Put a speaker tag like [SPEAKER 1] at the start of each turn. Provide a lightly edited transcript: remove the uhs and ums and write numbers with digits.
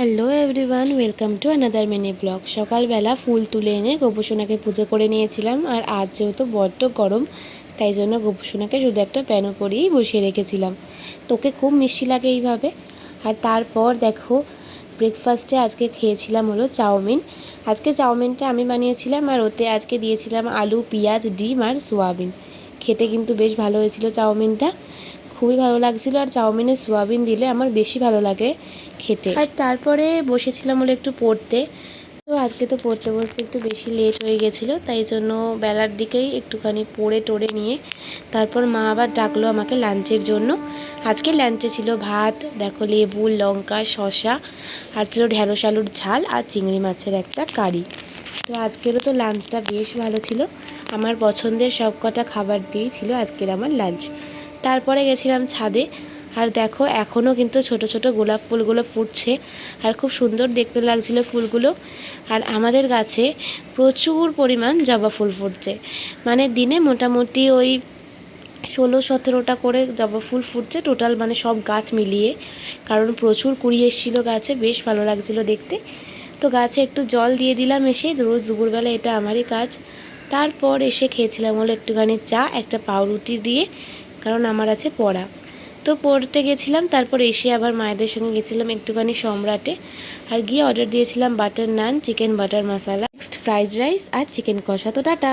[SPEAKER 1] Hello everyone, welcome to another mini blog. সকালবেলা ফুল তুলে এনে গোপুসোনাকে পুজো করে নিয়েছিলাম। আর আজ যেহেতু বড্ড গরম, তাই জন্য গোপুসোনাকে শুধু একটা প্যানো করেই বসিয়ে রেখেছিলাম। তোকে খুব মিষ্টি লাগে এইভাবে। আর তারপর দেখো, ব্রেকফাস্টে আজকে খেয়েছিলাম হলো চাউমিন। আজকে চাউমিনটা আমি বানিয়েছিলাম, আর ওতে আজকে দিয়েছিলাম আলু, পেঁয়াজ, ডিম আর সোয়াবিন। খেতে কিন্তু বেশ ভালো হয়েছিল চাউমিনটা, খুবই ভালো লাগছিলো। আর চাউমিনে সোয়াবিন দিলে আমার বেশি ভালো লাগে খেতে। আর তারপরে বসেছিলাম হলো একটু পড়তে। তো আজকে তো পড়তে বসতে একটু বেশি লেট হয়ে গেছিলো, তাই জন্য বেলার দিকেই একটুখানি পড়ে টোড়ে নিয়ে তারপর মা আবার ডাকলো আমাকে লাঞ্চের জন্য। আজকে লাঞ্চে ছিল ভাত, দেখো লেবু, লঙ্কা, শসা, আর ছিল ঢ্যাঁড়স আলুর ঝাল আর চিংড়ি মাছের একটা কারি। তো আজকেরও তো লাঞ্চটা বেশ ভালো ছিল। আমার পছন্দের সব কটা খাবার দিয়েই ছিল আজকের আমার লাঞ্চ। তারপরে গেছিলাম ছাদে। আর দেখো, এখনও কিন্তু ছোট ছোট গোলাপ ফুলগুলো ফুটছে, আর খুব সুন্দর দেখতে লাগছিল ফুলগুলো। আর আমাদের গাছে প্রচুর পরিমাণ জবা ফুল ফুটছে, মানে দিনে মোটামুটি ওই 16-17টা করে জবা ফুল ফুটছে টোটাল, মানে সব গাছ মিলিয়ে। কারণ প্রচুর কুড়ি এসেছিলো গাছে, বেশ ভালো লাগছিলো দেখতে। তো গাছে একটু জল দিয়ে দিলাম এসে, রোজ দুপুরবেলা এটা আমারই কাজ। তারপর এসে খেয়েছিলাম হলো একটুখানি চা, একটা পাউরুটি দিয়ে, কারণ আমার আছে পড়া। তো পড়তে গেছিলাম, তারপর এসে আবার মায়েদের সঙ্গে গেছিলাম একটুখানি সম্রাটে। আর গিয়ে অর্ডার দিয়েছিলাম বাটার নান, চিকেন বাটার মশালা, নেক্সট ফ্রাইড রাইস আর চিকেন কষা। তো টাটা।